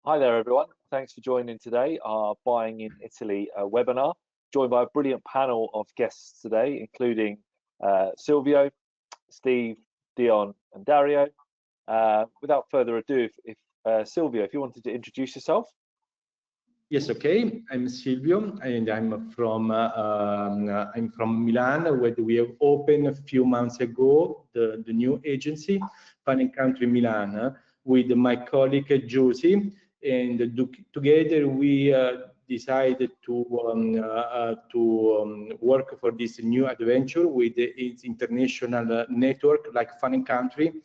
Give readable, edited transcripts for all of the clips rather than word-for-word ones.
Hi there, everyone. Thanks for joining today, our Buying in Italy webinar, joined by a brilliant panel of guests today, including Silvio, Steve, Dion, and Dario. Without further ado, Silvio, if you wanted to introduce yourself. Yes, okay. I'm Silvio, and I'm from Milan, where we have opened a few months ago the new agency, Fun & Country Milan, with my colleague Giusy, and together we decided to work for this new adventure with its international network like Fun & Country,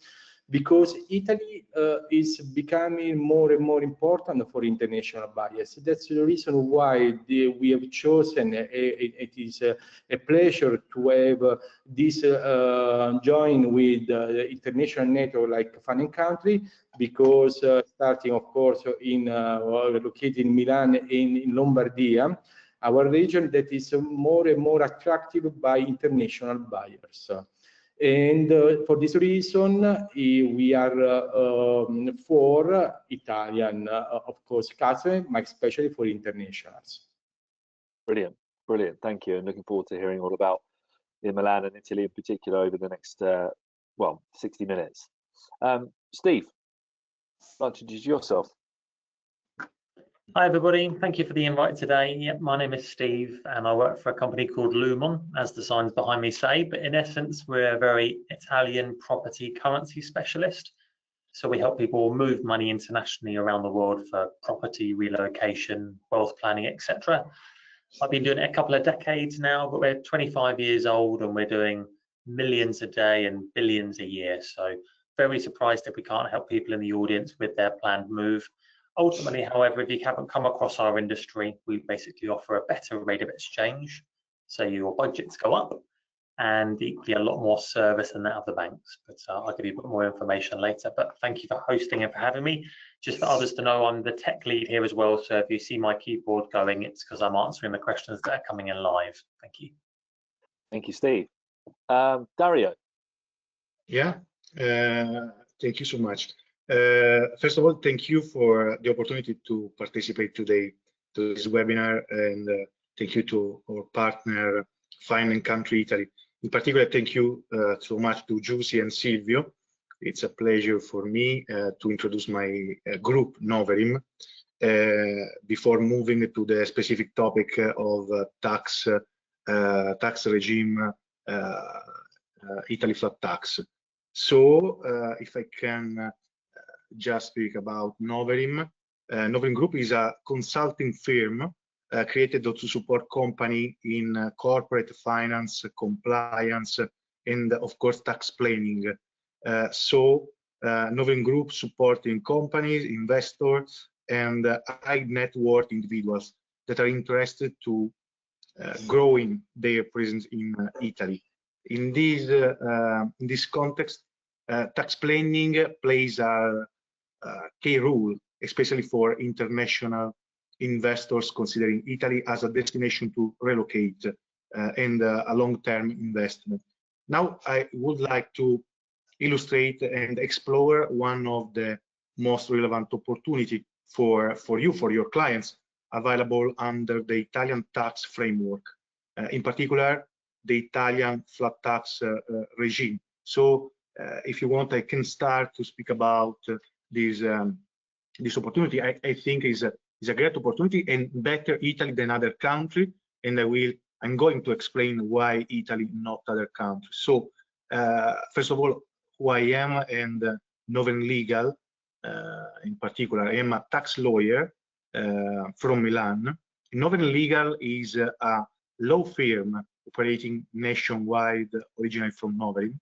because Italy is becoming more and more important for international buyers. That's the reason why we have chosen, it is a pleasure to have this join with the international network like Fun & Country, because starting, of course, located in Milan and in Lombardia, our region that is more and more attractive by international buyers. And for this reason, we are for Italian, of course, customers, but especially for internationals. Brilliant, brilliant. Thank you. And looking forward to hearing all about in Milan and Italy in particular over the next, 60 minutes. Steve, why don't you introduce yourself? Hi everybody, thank you for the invite today. Yep, my name is Steve and I work for a company called Lumon, as the signs behind me say, but in essence we're a very Italian property currency specialist. So we help people move money internationally around the world for property, relocation, wealth planning, etc. I've been doing it a couple of decades now, but we're 25 years old and we're doing millions a day and billions a year. So very surprised if we can't help people in the audience with their planned move. Ultimately, however, if you haven't come across our industry, we basically offer a better rate of exchange, so your budgets go up, and equally a lot more service than that of the banks. But I'll give you a bit more information later. But thank you for hosting and for having me. Just for others to know, I'm the tech lead here as well, so if you see my keyboard going, it's because I'm answering the questions that are coming in live. Thank you. Thank you, Steve. Dario. Yeah, thank you so much. First of all, thank you for the opportunity to participate today to this webinar, and thank you to our partner, Fun & Country Italy. In particular, thank you so much to Giusy and Silvio. It's a pleasure for me to introduce my group, Noverim, before moving to the specific topic of tax regime, Italy flat tax. So, if I can just speak about Noverim. Noverim Group is a consulting firm created to support company in corporate finance, compliance, and of course tax planning. Noverim Group supporting companies, investors, and high net worth individuals that are interested to growing their presence in Italy. In this context, tax planning plays a key role, especially for international investors considering Italy as a destination to relocate and a long-term investment. Now, I would like to illustrate and explore one of the most relevant opportunity for your clients, available under the Italian tax framework, in particular, the Italian flat tax regime. So, if you want, I can start to speak about this opportunity. I think is a great opportunity and better Italy than other country, and I'm going to explain why Italy, not other countries. So first of all, who I am and Noverim Legal, in particular, I am a tax lawyer from Milan. Noverim Legal is a law firm operating nationwide, originally from Noverim,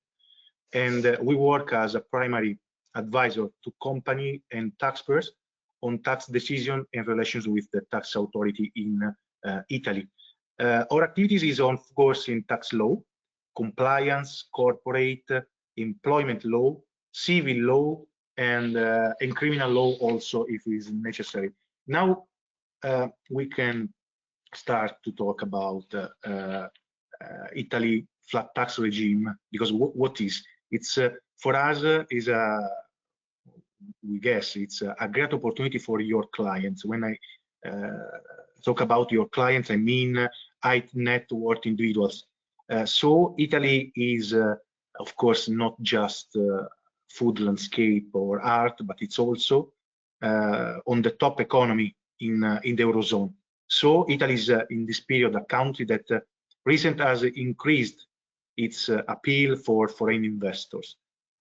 and we work as a primary advisor to company and taxpayers on tax decision in relations with the tax authority in Italy. Our activities is, of course, in tax law, compliance, corporate, employment law, civil law, and criminal law also, if it is necessary. Now we can start to talk about Italy flat tax regime, because what is it's for us is we guess it's a great opportunity for your clients. When I talk about your clients, I mean high net worth individuals. So Italy is, of course, not just food landscape or art, but it's also on the top economy in the Eurozone. So Italy is in this period a country that recently has increased its appeal for foreign investors.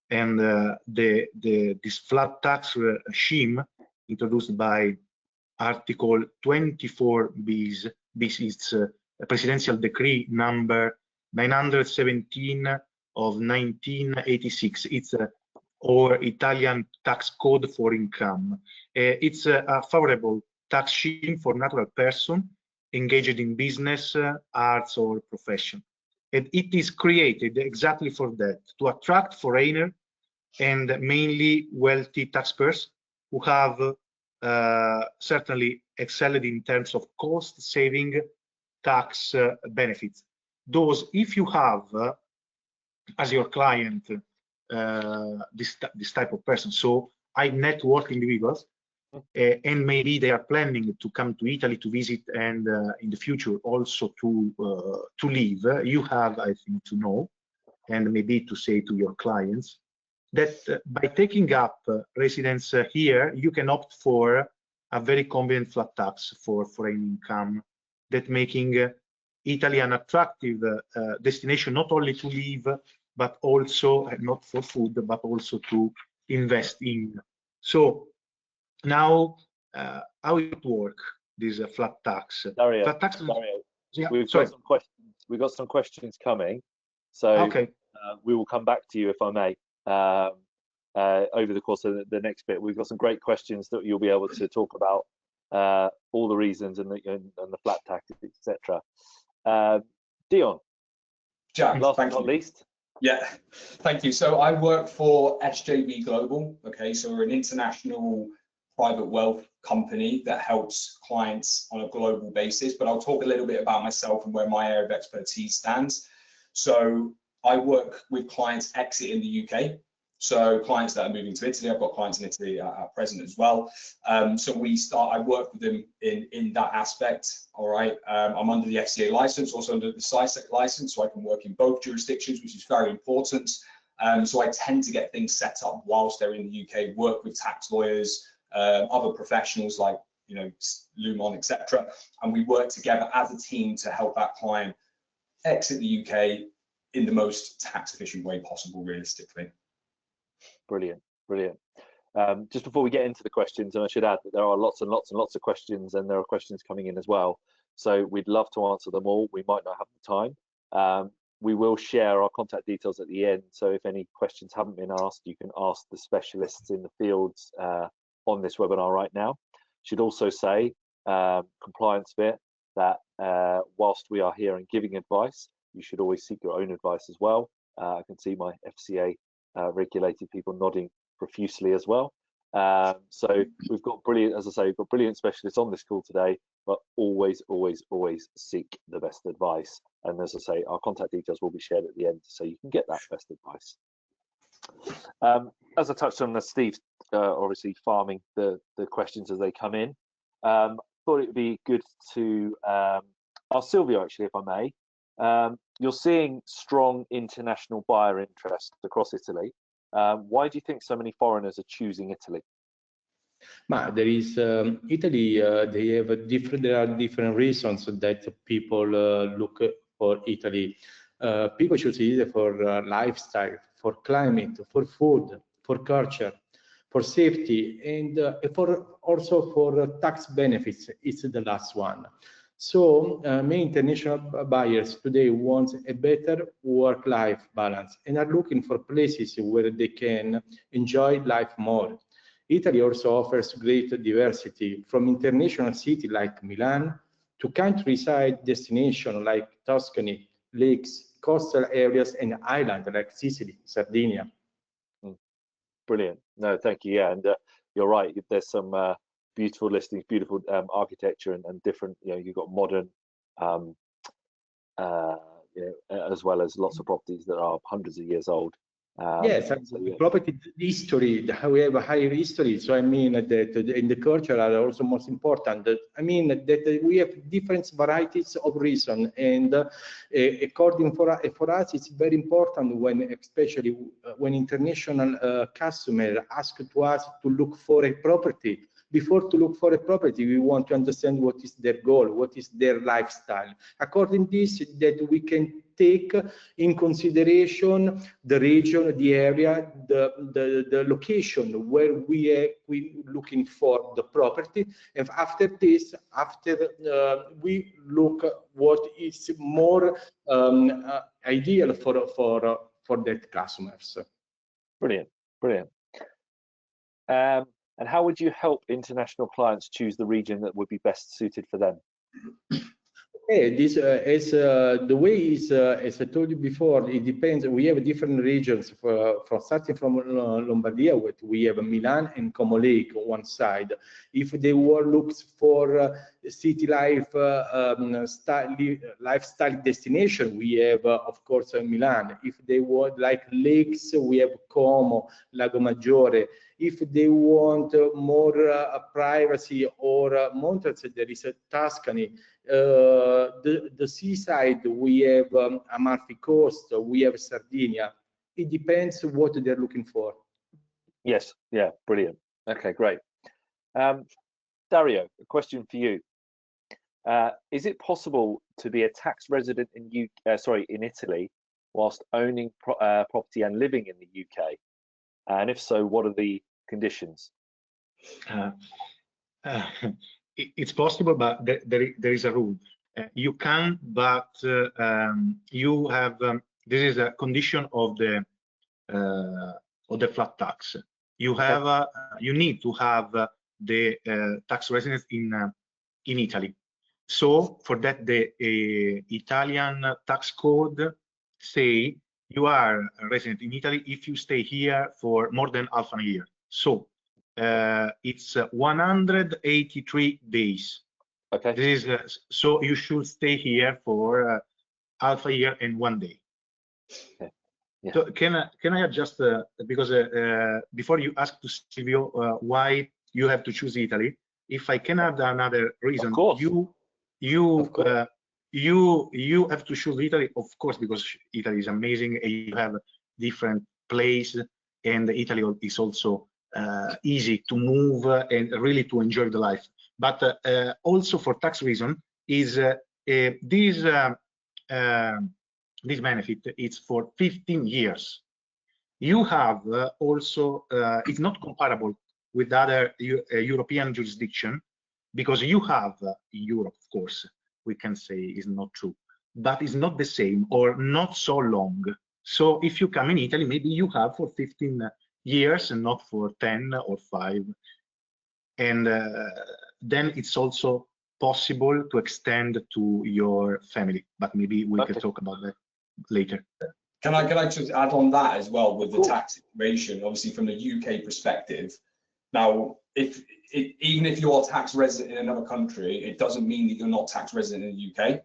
And this flat tax regime introduced by Article 24 bis is a presidential decree number 917 of 1986. It's or Italian tax code for income. It's a favorable tax scheme for natural person engaged in business, arts, or profession. And it is created exactly for that, to attract foreigners and mainly wealthy taxpayers who have certainly excelled in terms of cost-saving tax benefits. Those, if you have as your client this type of person, so high net worth individuals, and maybe they are planning to come to Italy to visit and in the future also to live, you have, I think, to know and maybe to say to your clients that by taking up residence here, you can opt for a very convenient flat tax for foreign income, that making Italy an attractive destination, not only to live, but also not for food, but also to invest in. So now, how it work, this flat tax? Dario, Flat tax. Yeah, we've got some questions. We've got some questions coming, so okay. We will come back to you, if I may, over the course of the next bit. We've got some great questions that you'll be able to talk about, all the reasons and the flat tax, etc. Dion, Jack, last but not least. Yeah, thank you. So I work for SJB Global. Okay, so we're an international private wealth company that helps clients on a global basis. But I'll talk a little bit about myself and where my area of expertise stands. So I work with clients exiting the UK. So clients that are moving to Italy, I've got clients in Italy at present as well. So I work with them in that aspect. All right. I'm under the FCA license, also under the SISEC license, so I can work in both jurisdictions, which is very important. So I tend to get things set up whilst they're in the UK, work with tax lawyers, other professionals like, you know, Lumon, etc. And we work together as a team to help that client exit the UK in the most tax efficient way possible, realistically. Brilliant, brilliant. Just before we get into the questions, and I should add that there are lots and lots and lots of questions, and there are questions coming in as well. So we'd love to answer them all. We might not have the time. We will share our contact details at the end. So if any questions haven't been asked, you can ask the specialists in the fields on this webinar right now. Should also say, compliance bit, that whilst we are here and giving advice, you should always seek your own advice as well. I can see my FCA regulated people nodding profusely as well. So we've got brilliant, as I say, we've got brilliant specialists on this call today, but always, always, always seek the best advice. And as I say, our contact details will be shared at the end, so you can get that best advice. As I touched on, Steve, obviously farming the questions as they come in. Thought it would be good to ask Silvio, actually, if I may. You're seeing strong international buyer interest across Italy. Why do you think so many foreigners are choosing Italy? There is Italy. There are different reasons that people look for Italy. People choose Italy for lifestyle, for climate, for food, for culture, for safety, and also for tax benefits. It's the last one. So many international buyers today want a better work-life balance and are looking for places where they can enjoy life more. Italy also offers great diversity, from international cities like Milan to countryside destinations like Tuscany, lakes, coastal areas, and islands like Sicily, Sardinia. Brilliant. No, thank you. Yeah, and you're right. There's some beautiful listings, beautiful architecture, and different. You know, you've got modern, as well as lots of properties that are hundreds of years old. Yes, so, yeah. property history, we have a higher history. So I mean that in the culture are also most important. I mean that we have different varieties of reason, and according for us, it's very important when, especially when international customer ask to us to look for a property. Before to look for a property, we want to understand what is their goal, what is their lifestyle. According to this, that we can take in consideration the region, the area, the location where we looking for the property, and after this, we look what is more ideal for that customers. Brilliant, brilliant. And how would you help international clients choose the region that would be best suited for them? Okay, this the way is as I told you before, it depends. We have different regions starting from Lombardia, we have Milan and Como Lake on one side. If they were looks for city life lifestyle destination, we have of course Milan. If they would like lakes, we have Como, Lago Maggiore. If they want more privacy or mountains, there is a Tuscany. The seaside, we have Amalfi Coast, we have Sardinia. It depends what they're looking for. Yes, yeah, brilliant. Okay, great. Dario, a question for you. Is it possible to be a tax resident in Italy whilst owning property and living in the UK? And if so, what are the conditions? It's possible, but there is a rule. You can, but you have this is a condition of the flat tax. You have you need to have the tax residence in Italy. So for that, the Italian tax code say you are a resident in Italy if you stay here for more than half a year. So it's 183 days. Okay. This is so you should stay here for half a year and 1 day. Okay. Yeah. So can I adjust because before you ask to Silvio why you have to choose Italy, if I can add another reason, of course. You have to choose Italy, of course, because Italy is amazing and you have different places, and Italy is also easy to move and really to enjoy the life. But also for tax reason is this benefit is for 15 years. You have also it's not comparable with other European jurisdiction, because you have in Europe, of course, we can say is not true, but it's not the same or not so long. So if you come in Italy, maybe you have for 15 years and not for 10 or 5. And then it's also possible to extend to your family, but maybe we can talk about that later. Can I just add on that as well with the tax situation, obviously from the UK perspective. Now, even if you are tax resident in another country, it doesn't mean that you're not tax resident in the UK.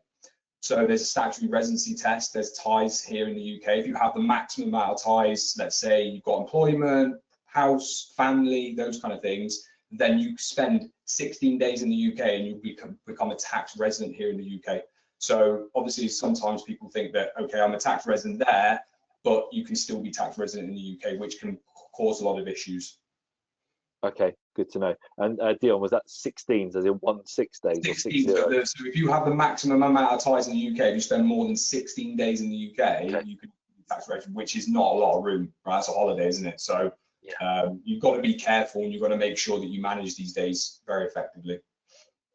So there's a statutory residency test, there's ties here in the UK. If you have the maximum amount of ties, let's say you've got employment, house, family, those kind of things, then you spend 16 days in the UK and you become a tax resident here in the UK. So obviously sometimes people think that, okay, I'm a tax resident there, but you can still be tax resident in the UK, which can cause a lot of issues. Okay, good to know. And Dion, was that 16, as in 6 days? 16, so if you have the maximum amount of ties in the UK, if you spend more than 16 days in the UK, you can be tax resident, which is not a lot of room, right? It's a holiday, isn't it? So you've got to be careful and you've got to make sure that you manage these days very effectively.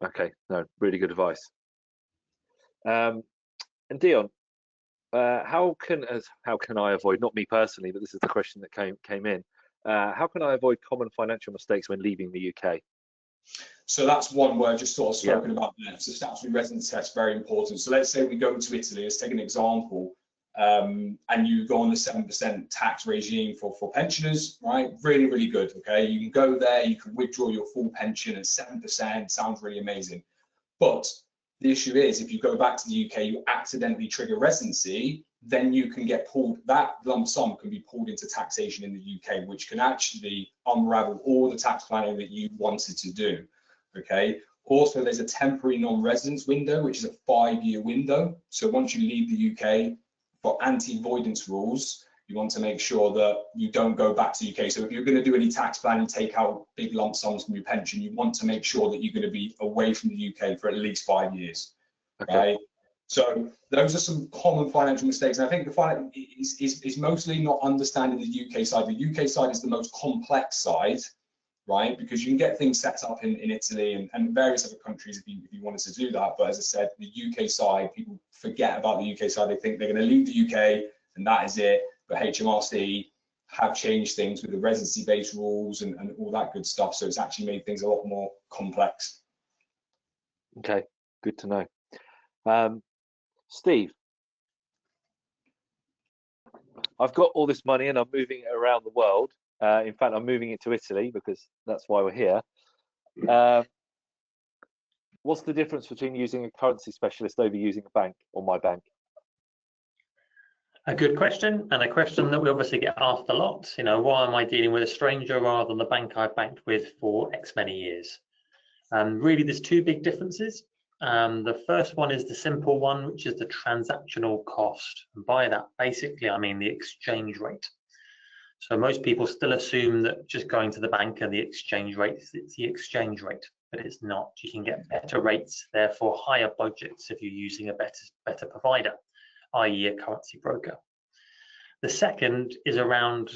Okay, no, really good advice. And Dion, how can I avoid, not me personally, but this is the question that came in, how can I avoid common financial mistakes when leaving the UK? So that's one where I've just sort of spoken about there. So statutory residence test, very important. So let's say we go to Italy, let's take an example, and you go on the 7% tax regime for pensioners, right? Really, really good, okay? You can go there, you can withdraw your full pension at 7%, sounds really amazing. But the issue is, if you go back to the UK, you accidentally trigger residency, then you can get pulled, that lump sum can be pulled into taxation in the UK, which can actually unravel all the tax planning that you wanted to do, okay? Also, there's a temporary non-residence window, which is a 5-year window. So once you leave the UK, for anti-avoidance rules, you want to make sure that you don't go back to the UK. So if you're going to do any tax planning, take out big lump sums from your pension, you want to make sure that you're going to be away from the UK for at least 5 years, okay. Right? So those are some common financial mistakes. And I think the finance is mostly not understanding the UK side. The UK side is the most complex side, right? Because you can get things set up in Italy and various other countries if you wanted to do that. But as I said, the UK side, people forget about the UK side. They think they're going to leave the UK and that is it. But HMRC have changed things with the residency-based rules and all that good stuff. So it's actually made things a lot more complex. Okay, good to know. Steve, I've got all this money and I'm moving it around the world. In fact, I'm moving it to Italy because that's why we're here. What's the difference between using a currency specialist over using a bank or my bank? A good question, and a question that we obviously get asked a lot. You know, why am I dealing with a stranger rather than the bank I've banked with for X many years? Really, there's two big differences. The first one is the simple one, which is the transactional cost. And by that, basically, I mean the exchange rate. So most people still assume that just going to the bank and the exchange rate, it's the exchange rate, but it's not. You can get better rates, therefore higher budgets if you're using a better provider, i.e. a currency broker. The second is around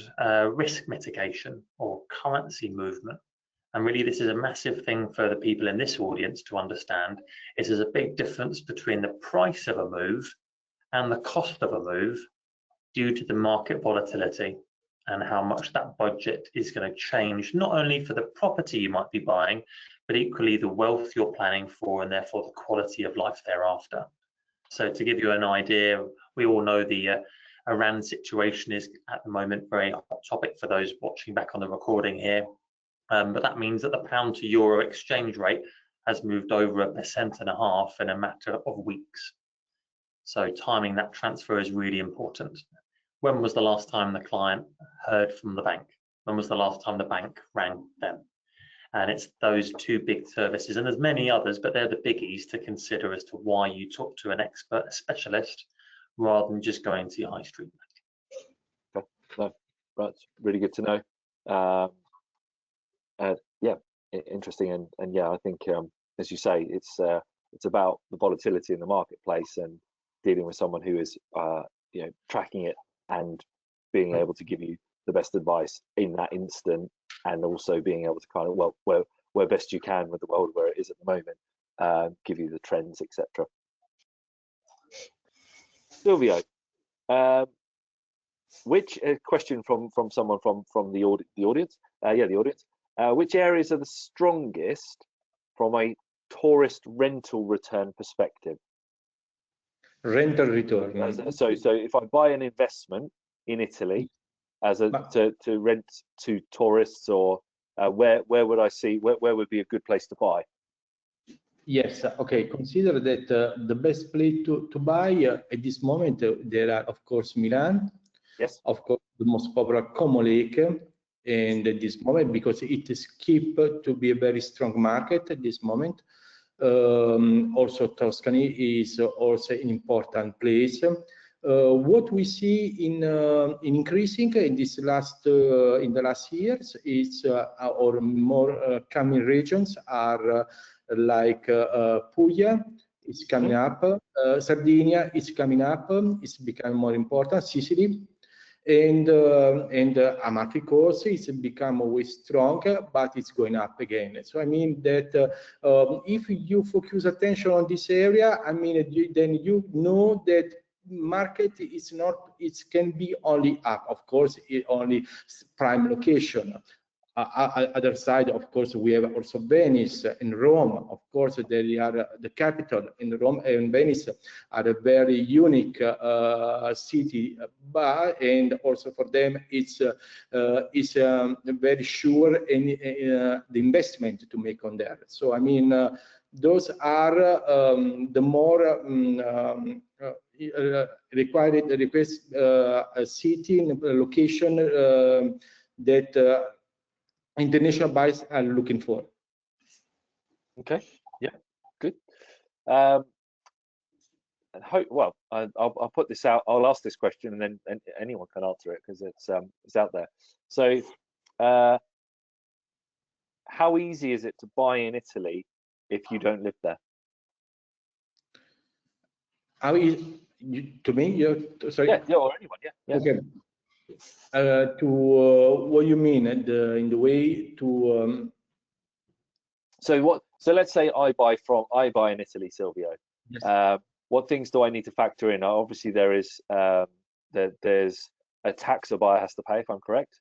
risk mitigation or currency movement. And really, this is a massive thing for the people in this audience to understand. Is there's a big difference between the price of a move and the cost of a move due to the market volatility and how much that budget is going to change, not only for the property you might be buying, but equally the wealth you're planning for and therefore the quality of life thereafter. So to give you an idea, we all know the Iran situation is at the moment very hot topic for those watching back on the recording here. But that means that the pound to euro exchange rate has moved over 1.5% in a matter of weeks. So timing that transfer is really important. When was the last time the client heard from the bank? When was the last time the bank rang them? And it's those two big services, and there's many others, but they're the biggies to consider as to why you talk to an expert, a specialist, rather than just going to your high street bank. Okay, no, that's really good to know. Yeah, interesting, and yeah, I think as you say, it's about the volatility in the marketplace and dealing with someone who is you know, tracking it and being able to give you the best advice in that instant, and also being able to kind of, well, where best you can with the world where it is at the moment, give you the trends, etc. Silvio, which question from someone from the audience? Yeah, the audience. Which areas are the strongest from a tourist rental return perspective? Rental return. So if I buy an investment in Italy as a to rent to tourists, or where would I see where would be a good place to buy? Yes, okay. Consider that the best place to buy at this moment, there are, of course, Milan. Yes. Of course, the most popular Como Lake, and at this moment, because it is keep to be a very strong market at this moment. Also, Tuscany is also an important place. What we see in increasing in this in the last years is or more coming regions are like Puglia is coming up, Sardinia is coming up, it's becoming more important, Sicily, and Amalfi Coast is become always stronger, but it's going up again. So I mean that if you focus attention on this area, I mean then you know that market is not, it can be only up. Of course, it only prime location. Other side, of course, we have also Venice and Rome. Of course, they are the capital. In Rome and Venice are a very unique city, but and also for them it's very sure the investment to make on there. So I mean, those are the more request a city, a location that international buyers are looking for. Okay. Yeah. Good. Well, I'll put this out. I'll ask this question, and then anyone can answer it because it's out there. So, how easy is it to buy in Italy if you don't live there? How is to me? Sorry. Yeah, or anyone. Yeah. Okay. What you mean in the way to? So let's say I buy in Italy, Silvio. Yes. What things do I need to factor in? Obviously, there's a tax a buyer has to pay, if I'm correct.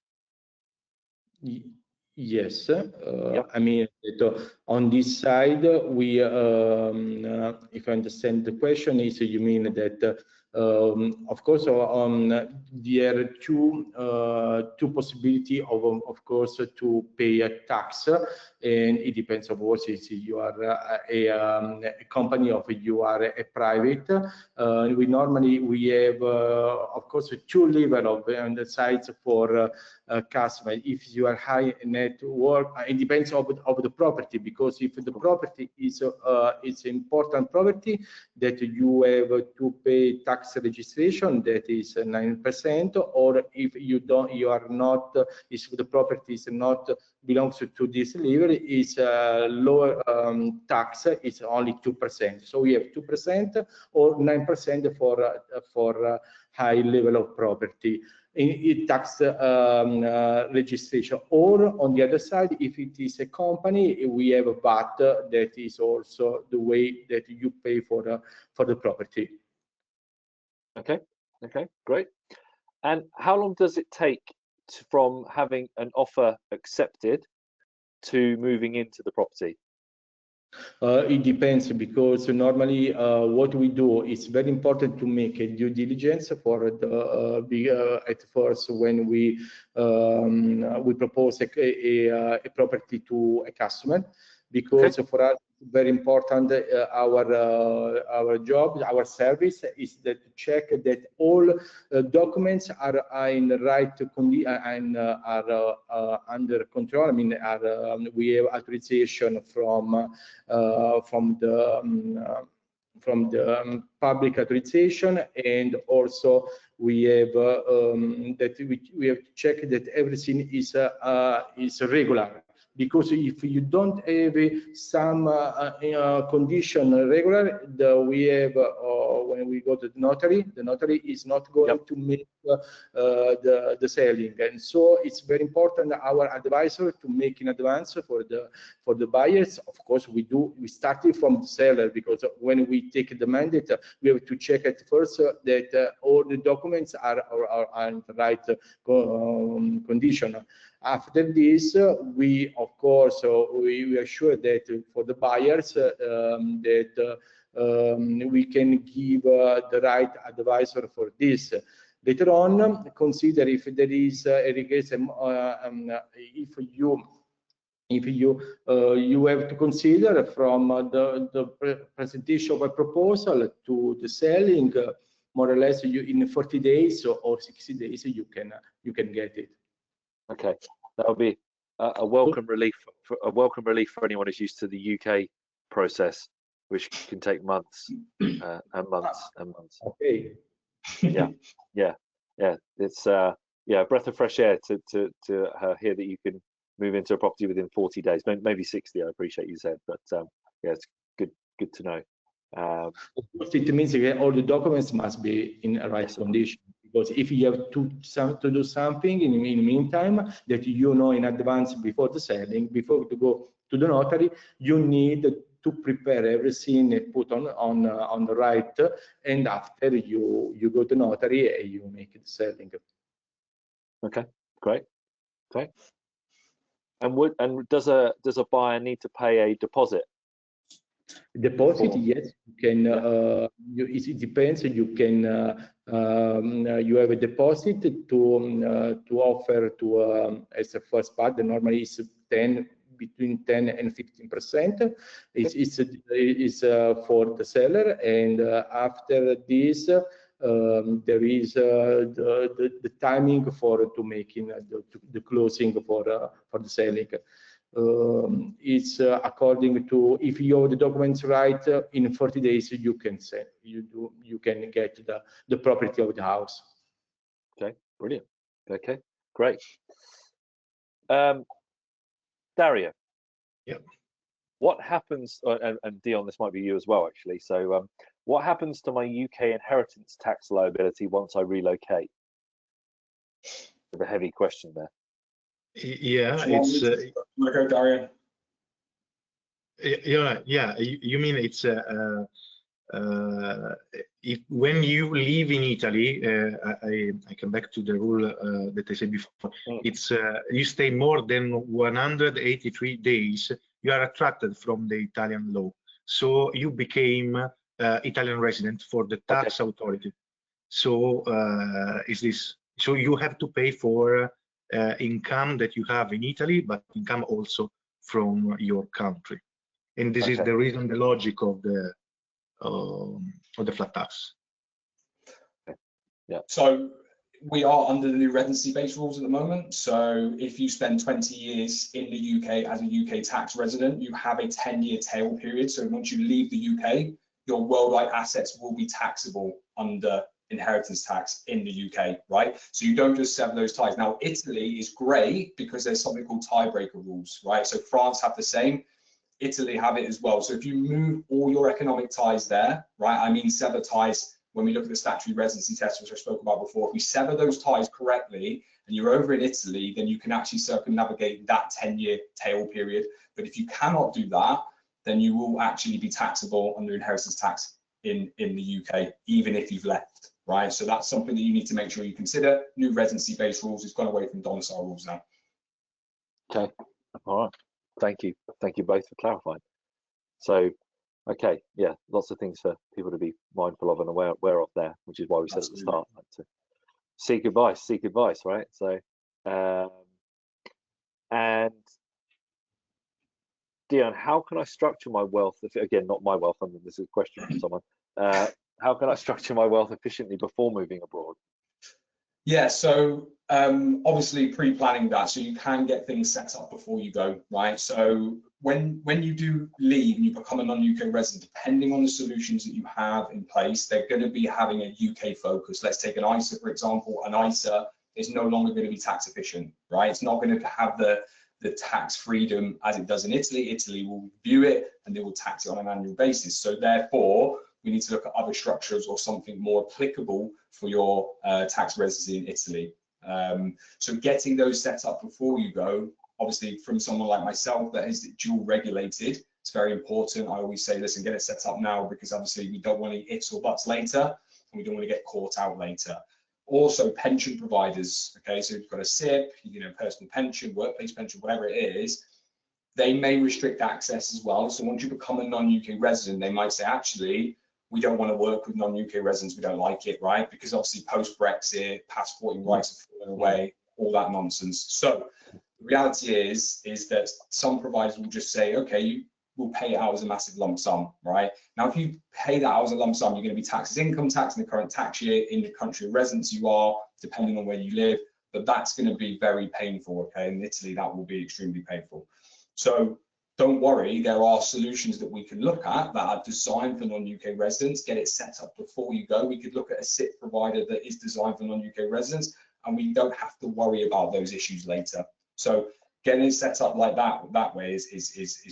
Yes. Yep. I mean, on this side, we, if I understand the question, is you mean that, of course, there are two possibility of course, to pay a tax, and it depends, of course, if you are a company or if you are a private. We normally have, of course, two level on the sides for customer. If you are high net worth, it depends of the property, because if the property is it's important property that you have to pay tax registration, that is 9%, or if you don't, you are not, if the property is not belongs to this level, is lower tax, it's only 2%. So we have 2% or 9% for high level of property in tax registration. Or on the other side, if it is a company, we have a VAT, that is also the way that you pay for the property. Okay, great. And how long does it take from having an offer accepted to moving into the property? It depends, because normally what we do is very important to make a due diligence for at first when we propose a property to a customer, because for us very important, our job, our service is that to check that all documents are in the right condition and are under control. I mean, we have authorization from the public authorization, and also we have that we have to check that everything is regular. Because if you don't have some condition regular, we have when we go to the notary is not going to make the selling, and so it's very important our advisor to make in advance for the buyers. Of course, we started from the seller, because when we take the mandate, we have to check at first that all the documents are in the right condition. After this, we of course we are sure that for the buyers that we can give the right advisor for this. Later on, consider if there is a request, if you have to consider from the presentation of a proposal to the selling, more or less in 40 days or 60 days you can get it. Okay, that'll be a welcome relief for anyone who's used to the UK process, which can take months and months and months. Okay. Yeah. It's a breath of fresh air to hear that you can move into a property within 40 days, maybe 60. I appreciate you said, but it's good to know. It means that all the documents must be in the right condition. Because if you have to do something in the meantime that you know in advance before the selling, before to go to the notary, you need to prepare everything, put on the right, and after you go to notary and you make the selling. Okay, great. And does a buyer need to pay a deposit? Deposit, yes, you can. It depends. You can. You have a deposit to offer to as a first part. Normally, it's 10 between 10 and 15%. It's for the seller, and after this, there is the timing to making the closing for the selling. It's according to, if you have the documents right, in 40 days you can sell. You can get the property of the house. Okay, brilliant. Okay, great. Dario. Yeah. What happens, and Dion, this might be you as well, actually. So, what happens to my UK inheritance tax liability once I relocate? A heavy question there. Yeah, it's. Go, Dario. Yeah. You mean it's if when you live in Italy, I come back to the rule that I said before. It's you stay more than 183 days, you are attracted from the Italian law. So you became Italian resident for the tax authority. So is this? So you have to pay for income that you have in Italy, but income also from your country. And this is the reason, the logic of the flat tax. Yeah. So we are under the new residency-based rules at the moment. So if you spend 20 years in the UK as a UK tax resident, you have a 10-year tail period. So once you leave the UK, your worldwide assets will be taxable under inheritance tax in the UK, right? So you don't just sever those ties. Now, Italy is great because there's something called tiebreaker rules, right? So France have the same. Italy have it as well. So if you move all your economic ties there, right? I mean, sever ties, when we look at the statutory residency test, which I spoke about before, if we sever those ties correctly and you're over in Italy, then you can actually circumnavigate that 10-year tail period. But if you cannot do that, then you will actually be taxable under inheritance tax in the UK, even if you've left, right? So that's something that you need to make sure you consider. New residency-based rules, it's gone away from domicile rules now. Okay, all right. Thank you both for clarifying. So, okay, yeah, lots of things for people to be mindful of and aware of there, which is why we said at the start, like, to seek advice, right? So, and Dion, how can I structure my wealth? Again, not my wealth. I mean, this is a question from someone. How can I structure my wealth efficiently before moving abroad? Yeah, so obviously pre-planning that, so you can get things set up before you go, right? So when you do leave and you become a non-UK resident, depending on the solutions that you have in place, they're going to be having a UK focus. Let's take an ISA, for example. An ISA is no longer going to be tax efficient, right? It's not going to have the tax freedom as it does in Italy. Italy will review it and they will tax it on an annual basis. So therefore, we need to look at other structures or something more applicable for your tax residency in Italy. So getting those set up before you go, obviously from someone like myself that is dual regulated, it's very important. I always say, listen, get it set up now, because obviously we don't want any ifs or buts later, and we don't want to get caught out later. Also, pension providers, okay, so you've got a SIP, personal pension, workplace pension, whatever it is, they may restrict access as well. So once you become a non-UK resident, they might say, actually, we don't want to work with non-UK residents, we don't like it, right? Because obviously post-Brexit, passporting rights have fallen away, all that nonsense. So the reality is that some providers will just say, okay, you will pay it out as a massive lump sum, right? Now, if you pay that out as a lump sum, you're going to be taxed as income tax in the current tax year in the country of residence you are, depending on where you live, but that's going to be very painful, okay? In Italy, that will be extremely painful. So don't worry, there are solutions that we can look at that are designed for non-UK residents. Get it set up before you go. We could look at a SIP provider that is designed for non-UK residents, and we don't have to worry about those issues later. So getting it set up like that way is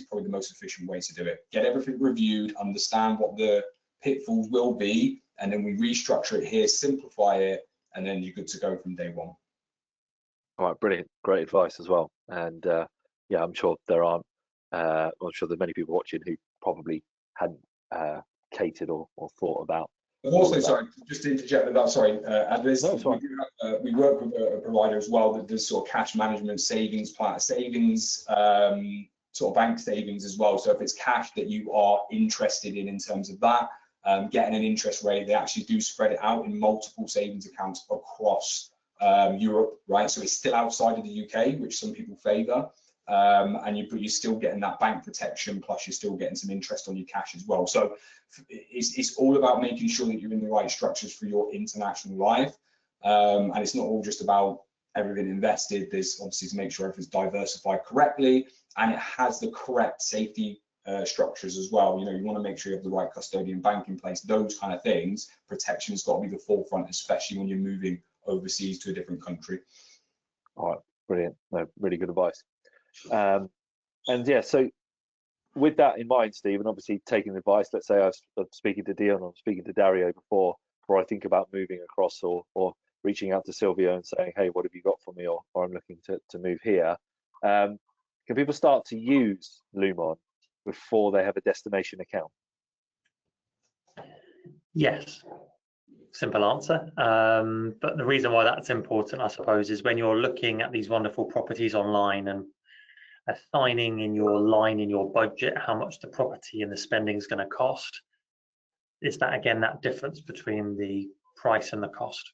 probably the most efficient way to do it. Get everything reviewed, understand what the pitfalls will be, and then we restructure it here, simplify it, and then you're good to go from day one. All right, brilliant, great advice as well. And yeah, I'm sure there aren't. I'm sure there's many people watching who probably hadn't catered or thought about. But also, sorry, just to interject with that, sorry, we work with a provider as well that does sort of cash management, savings, sort of bank savings as well. So if it's cash that you are interested in terms of that, getting an interest rate, they actually do spread it out in multiple savings accounts across Europe, right? So it's still outside of the UK, which some people favour. and you're still getting that bank protection, plus you're still getting some interest on your cash as well. So it's all about making sure that you're in the right structures for your international life, and it's not all just about everything invested. There's obviously to make sure everything's diversified correctly and it has the correct safety structures as well. You know, you want to make sure you have the right custodian bank in place, those kind of things. Protection has got to be the forefront, especially when you're moving overseas to a different country. All right, brilliant. No, really good advice. And yeah, so with that in mind, Steve, and obviously taking advice, let's say I'm speaking to Dion, I'm speaking to Dario before I think about moving across or reaching out to Silvio and saying, hey, what have you got for me, or I'm looking to move here. Can people start to use Lumon before they have a destination account? Yes, simple answer. But the reason why that's important, I suppose, is when you're looking at these wonderful properties online and assigning in your line in your budget how much the property and the spending is going to cost. Is that, again, that difference between the price and the cost,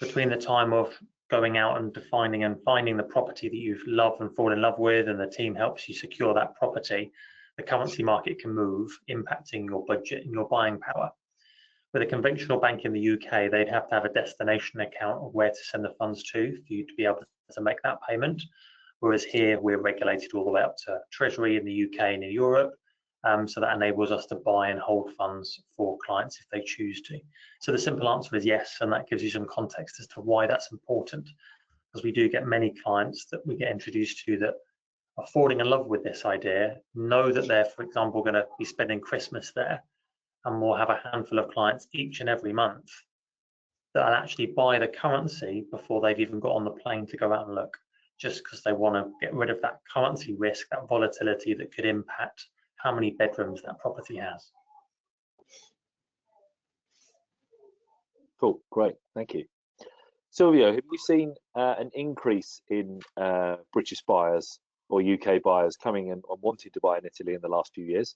between the time of going out and defining and finding the property that you've loved and fall in love with, and the team helps you secure that property. The currency market can move, impacting your budget and your buying power. With a conventional bank in the UK, they'd have to have a destination account of where to send the funds to for you to be able to make that payment. Whereas here, we're regulated all the way up to Treasury in the UK and in Europe. So that enables us to buy and hold funds for clients if they choose to. So the simple answer is yes, and that gives you some context as to why that's important, because we do get many clients that we get introduced to that are falling in love with this idea, know that they're, for example, going to be spending Christmas there, and we'll have a handful of clients each and every month that'll actually buy the currency before they've even got on the plane to go out and look, just because they want to get rid of that currency risk, that volatility that could impact how many bedrooms that property has. Cool, great, thank you. Silvio, have you seen an increase in British buyers or UK buyers coming and wanting to buy in Italy in the last few years?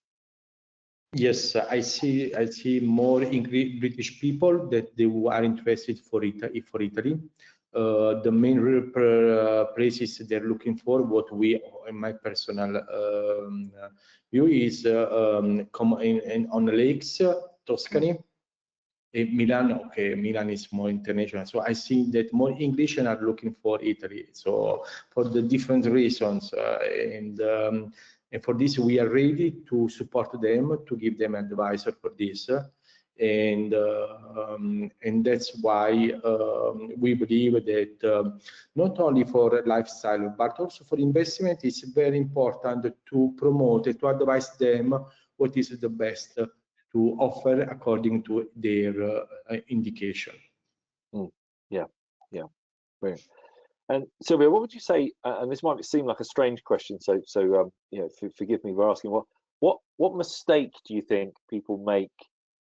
Yes, I see more British people that they are interested for Italy. The main places they're looking for, what we, in my personal view, is on the lakes, Tuscany, Milan. Okay, Milan is more international, so I see that more English and are looking for Italy. So for the different reasons, and for this we are ready to support them, to give them advice for this, and that's why we believe that not only for lifestyle but also for investment, it's very important to promote, to advise them what is the best to offer according to their indication. Yeah, brilliant. And Silvio, what would you say? And this might seem like a strange question, so you know, forgive me for asking. What mistake do you think people make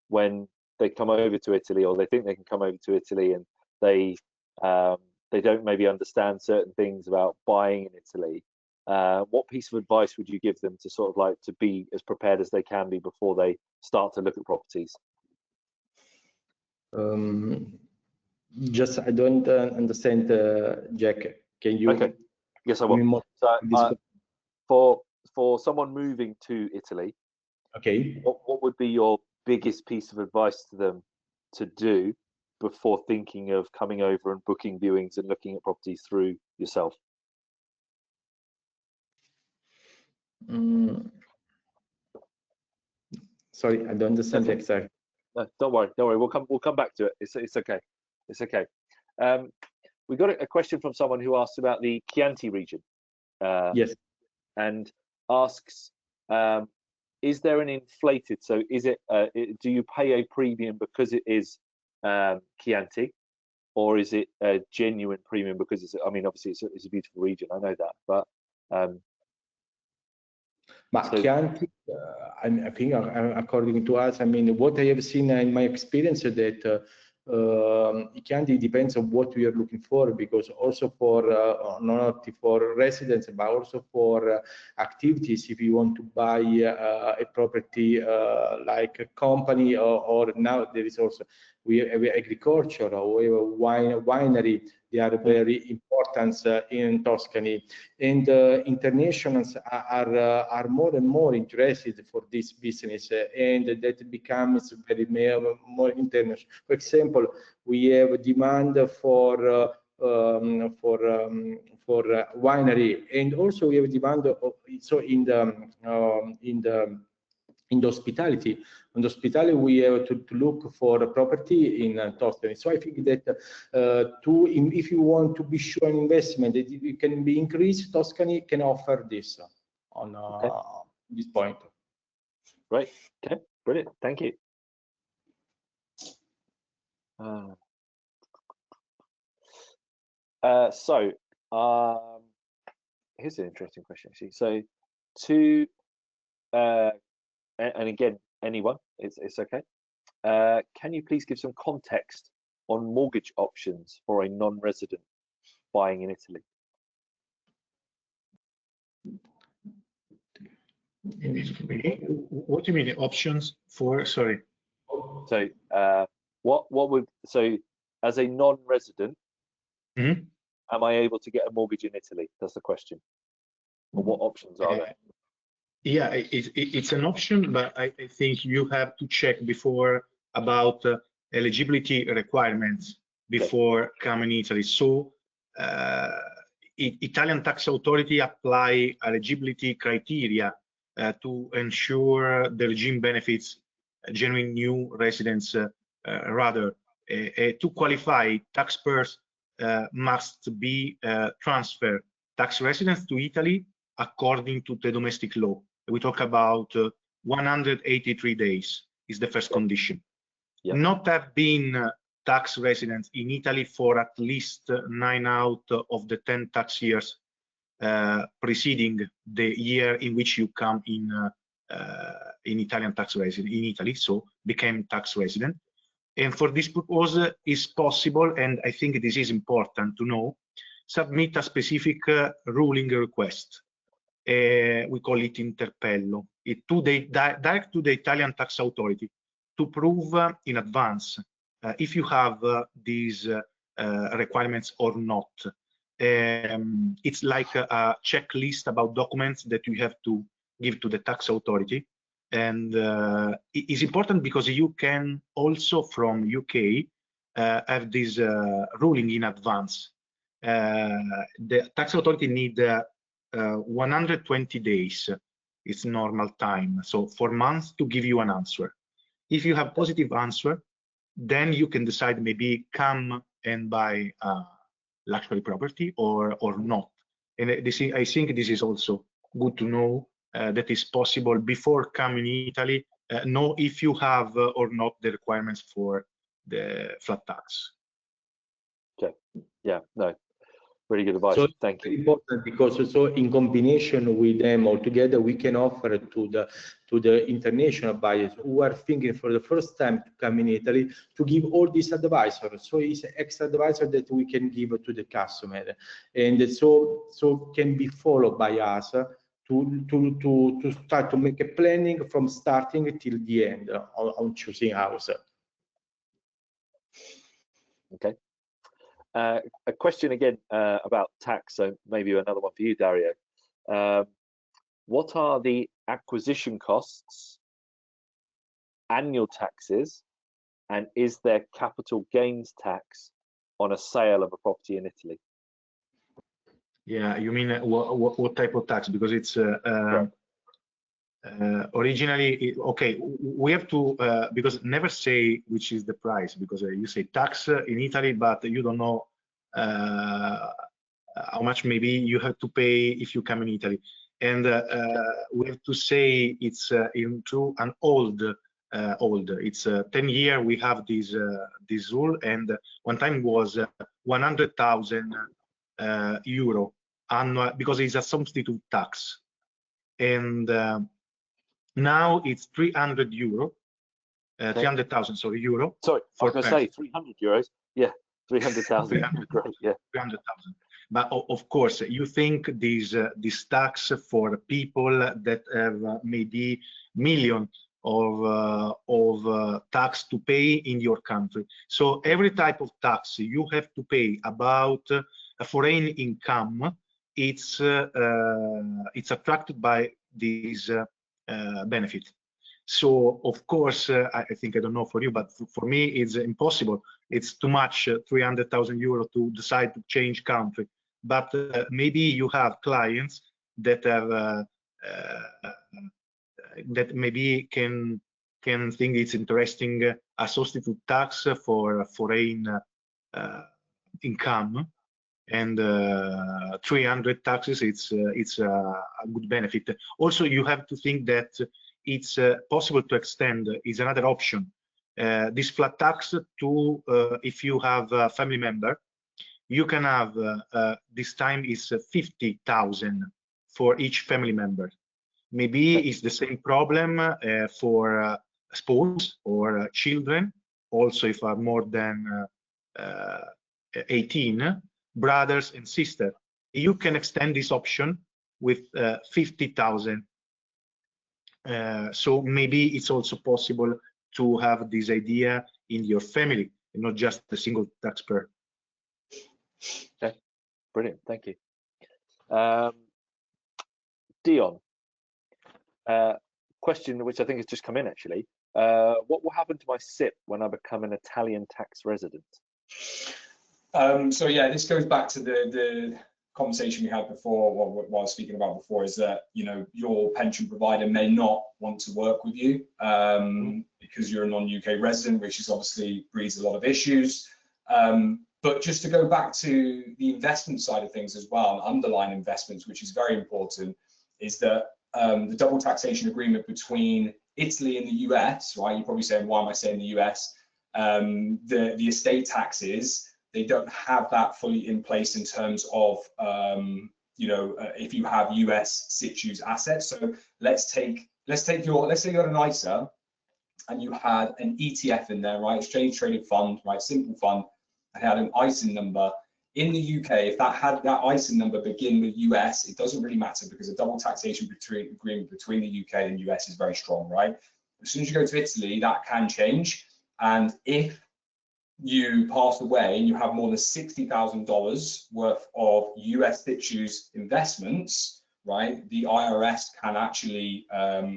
when they come over to Italy, or they think they can come over to Italy, and they don't maybe understand certain things about buying in Italy? What piece of advice would you give them to sort of like to be as prepared as they can be before they start to look at properties? Just I don't understand, Jack. Can you? Okay. Yes, I will. So, for someone moving to Italy, okay, what would be your biggest piece of advice to them to do before thinking of coming over and booking viewings and looking at properties through yourself? Sorry, I don't understand exactly. No, don't worry. We'll come back to it. It's okay. It's okay. We got a question from someone who asked about the Chianti region. Yes. And asks, is there an inflated? So is it? Do you pay a premium because it is Chianti, or is it a genuine premium because it's? I mean, obviously it's a beautiful region. I know that, but. But Chianti, I think, according to us, I mean, what I have seen in my experience is that Chianti depends on what we are looking for, because also for not only for residents but also for activities. If you want to buy a property like a company, or now there is also we have agriculture, or we have winery. They are very important in Tuscany, and internationals are more and more interested for this business, and that becomes very more international. For example, we have demand for winery, and also we have demand so in the hospitality. On the hospitality, we have to look for a property in Tuscany. So I think that if you want to be sure an investment that it can be increased, Tuscany can offer this on this point. Right. Okay. Brilliant. Thank you. Here's an interesting question, actually. So, and again, anyone, it's okay. Can you please give some context on mortgage options for a non-resident buying in Italy? What do you mean options for? Sorry. So, so as a non-resident, am I able to get a mortgage in Italy? That's the question. Or what options are there? Yeah, it's an option, but I think you have to check before about eligibility requirements before coming to Italy. So Italian tax authority apply eligibility criteria to ensure the regime benefits genuine new residents. Rather, to qualify, taxpayers must be transfer tax residents to Italy according to the domestic law. We talk about 183 days is the first condition. Not have been tax residents in Italy for at least 9 out of the 10 tax years preceding the year in which you come in Italian tax resident in Italy, so became tax resident. And for this purpose, is possible, and I think this is important to know, submit a specific ruling request. We call it interpello, direct to the Italian tax authority to prove in advance if you have these requirements or not. It's like a checklist about documents that you have to give to the tax authority. And it is important because you can also from UK have this ruling in advance. The tax authority need 120 days. It's normal time, so 4 months to give you an answer. If you have positive answer, then you can decide maybe come and buy luxury property or not. And I think this is also good to know that is possible before coming in Italy. Know if you have or not the requirements for the flat tax. Okay. Yeah. No. Very good advice. So thank you. Important because also in combination with them all together, we can offer to the international buyers who are thinking for the first time to come in Italy to give all this advisor. So it's extra advisor that we can give to the customer, and so can be followed by us to start to make a planning from starting till the end on choosing house. Okay. A question again about tax, so maybe another one for you, Dario. What are the acquisition costs, annual taxes, and is there capital gains tax on a sale of a property in Italy? Yeah, you mean what type of tax? Because it's originally, okay, we have to, because never say which is the price, because you say tax in Italy, but you don't know how much maybe you have to pay if you come in Italy. And we have to say it's into an old, it's 10 year we have this rule, and one time was 100,000 euro annual, because it's a substitute tax. And now it's 300 euro, 300,000, sorry, euro. Sorry, I was going to say 300 euros. Yeah, 300,000. Great, yeah. 300,000. But of course, you think this tax for people that have maybe million of tax to pay in your country. So every type of tax you have to pay about a foreign income, it's attracted by this benefit. So of course, I think, I don't know for you, but for me it's impossible. It's too much, 300,000 euro to decide to change country. But maybe you have clients that have that maybe can think it's interesting a substitute tax for foreign income, and 300 taxes, it's a good benefit. Also, you have to think that it's possible to extend, is another option, this flat tax to if you have a family member, you can have this time is 50,000 for each family member. Maybe it's the same problem for spouse or children, also if are more than 18, brothers and sisters. You can extend this option with 50,000. So maybe it's also possible to have this idea in your family and not just a single taxpayer. Okay, brilliant, thank you. Dion, question which I think has just come in actually. What will happen to my SIP when I become an Italian tax resident? So yeah, this goes back to the conversation we had before, what I was speaking about before, is that, you know, your pension provider may not want to work with you because you're a non-UK resident, which is obviously breeds a lot of issues. But just to go back to the investment side of things as well, underlying investments, which is very important, is that the double taxation agreement between Italy and the US, right? You're probably saying, why am I saying the US? The estate taxes, they don't have that fully in place in terms of, you know, if you have US situs assets. So let's say you had an ISA and you had an ETF in there, right? Exchange traded fund, right? Simple fund, and had an ISIN number. In the UK, if that ISIN number begin with US, it doesn't really matter because the double taxation agreement between the UK and US is very strong, right? As soon as you go to Italy, that can change. And if you pass away and you have more than $60,000 worth of US situs investments, right, the IRS can actually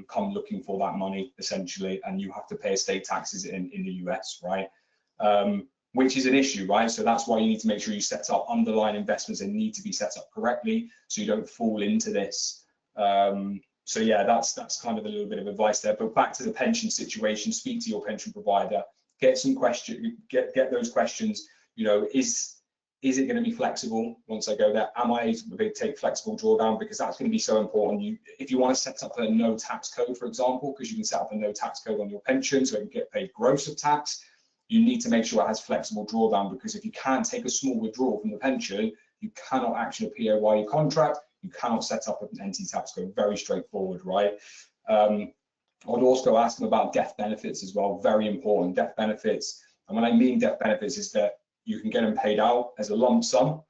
come looking for that money essentially, and you have to pay estate taxes in the US, right? Which is an issue, right? So that's why you need to make sure you set up underlying investments. They need to be set up correctly so you don't fall into this. So yeah, that's kind of a little bit of advice there. But back to the pension situation, speak to your pension provider, get some questions, get those questions. You know, is it going to be flexible once I go there? Am I able to take flexible drawdown? Because that's going to be so important. If you want to set up a no tax code, for example, because you can set up a no tax code on your pension so it can get paid gross of tax, you need to make sure it has flexible drawdown, because if you can't take a small withdrawal from the pension, you cannot action a PAYE contract, you cannot set up an entity tax code. Very straightforward, right? I would also ask them about death benefits as well, very important. Death benefits, and when I mean death benefits, is that you can get them paid out as a lump sum,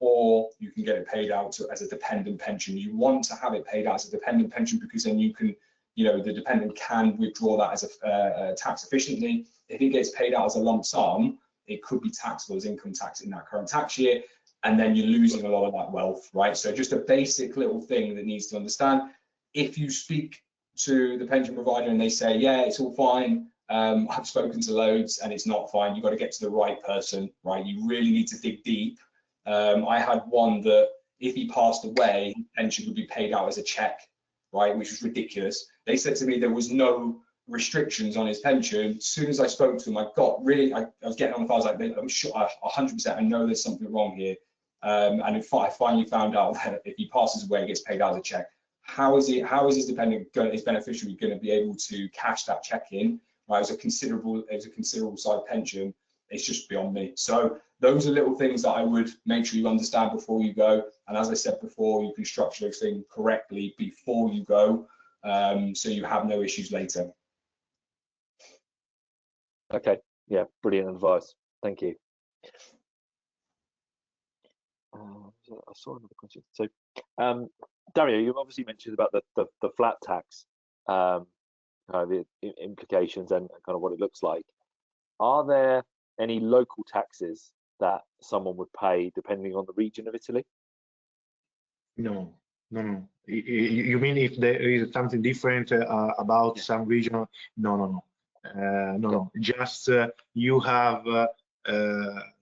or you can get it paid out as a dependent pension. You want to have it paid out as a dependent pension because then you can, you know, the dependent can withdraw that as a tax efficiently. If it gets paid out as a lump sum, it could be taxable as income tax in that current tax year, and then you're losing a lot of that wealth, right? So just a basic little thing that needs to understand. If you speak to the pension provider and they say, yeah, it's all fine, I've spoken to loads and it's not fine, you've got to get to the right person, right? You really need to dig deep. I had one that if he passed away, his pension would be paid out as a check, right? Which was ridiculous. They said to me there was no restrictions on his pension. As soon as I spoke to him, I got really, I was getting on the phone, I was like, I'm sure, 100%, I know there's something wrong here. And I finally found out that if he passes away, it gets paid out as a check. How is his dependent, his beneficiary going to be able to cash that check in? Right, it was a considerable side pension. It's just beyond me. So those are little things that I would make sure you understand before you go. And as I said before, you can structure those things correctly before you go, so you have no issues later. Okay, yeah, brilliant advice. Thank you. I saw another question. So, Dario, you've obviously mentioned about the flat tax. kind of implications and kind of what it looks like. Are there any local taxes that someone would pay depending on the region of Italy? No. You mean if there is something different about some region? No. Just you have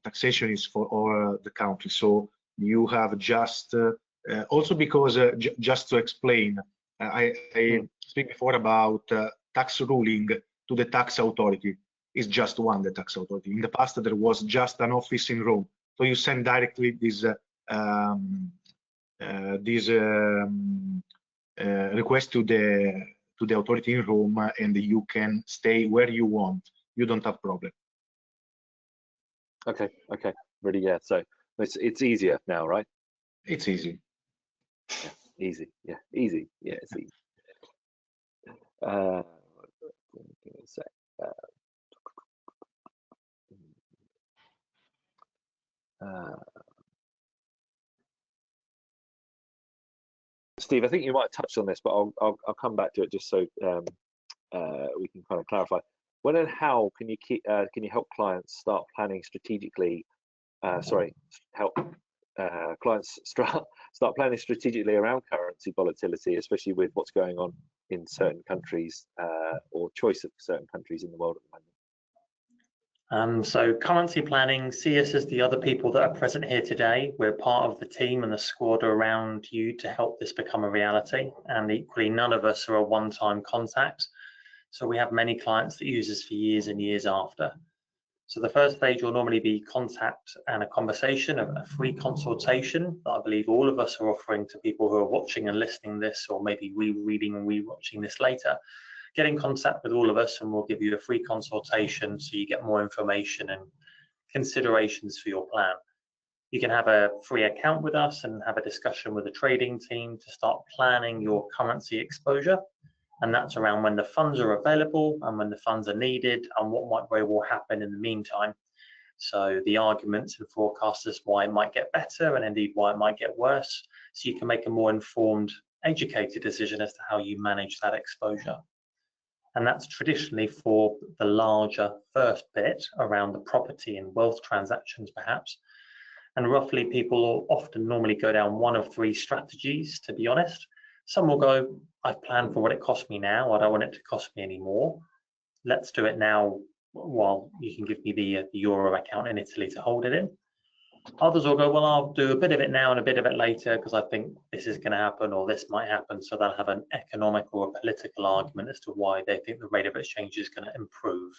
taxation is for all the country, so you have just also because just to explain, I speak before about tax ruling to the tax authority. Is just one, the tax authority. In the past, there was just an office in Rome, so you send directly this request to the authority in Rome, and you can stay where you want. You don't have problem. Okay, really, yeah. So it's easier now, right? It's easy. Yeah, easy. Yeah, easy. Yeah, it's easy. Give me a sec. Steve, I think you might have touched on this, but I'll come back to it just so we can kind of clarify. When and how can you help clients start planning strategically? Help clients start planning strategically around currency volatility, especially with what's going on in certain countries or choice of certain countries in the world at the moment. So currency planning, see us as the other people that are present here today. We're part of the team and the squad around you to help this become a reality. And equally, none of us are a one-time contact. So we have many clients that use us for years and years after. So the first stage will normally be contact and a conversation, a free consultation that I believe all of us are offering to people who are watching and listening this, or maybe rereading and rewatching this later. Get in contact with all of us and we'll give you a free consultation so you get more information and considerations for your plan. You can have a free account with us and have a discussion with the trading team to start planning your currency exposure. And that's around when the funds are available and when the funds are needed and what might very well happen in the meantime. So the arguments and forecasts as why it might get better and indeed why it might get worse. So you can make a more informed, educated decision as to how you manage that exposure. And that's traditionally for the larger first bit around the property and wealth transactions, perhaps. And roughly, people will often normally go down one of three strategies, to be honest. Some will go, I've planned for what it costs me now. I don't want it to cost me any more. Let's do it now while you can give me the euro account in Italy to hold it in. Others will go, well, I'll do a bit of it now and a bit of it later because I think this is going to happen or this might happen. So they'll have an economic or a political argument as to why they think the rate of exchange is going to improve.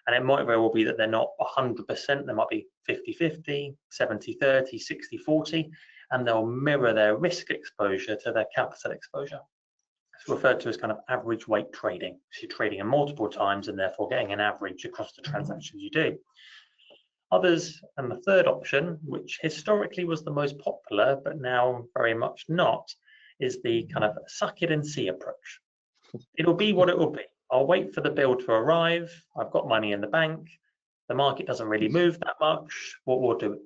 And it might very well be that they're not 100%. There might be 50-50, 70-30, 60-40, and they'll mirror their risk exposure to their capital exposure. It's referred to as kind of average weight trading. So you're trading in multiple times and therefore getting an average across the transactions you do. Others, and the third option, which historically was the most popular, but now very much not, is the kind of suck it and see approach. It'll be what it will be. I'll wait for the bill to arrive. I've got money in the bank. The market doesn't really move that much. What we'll do it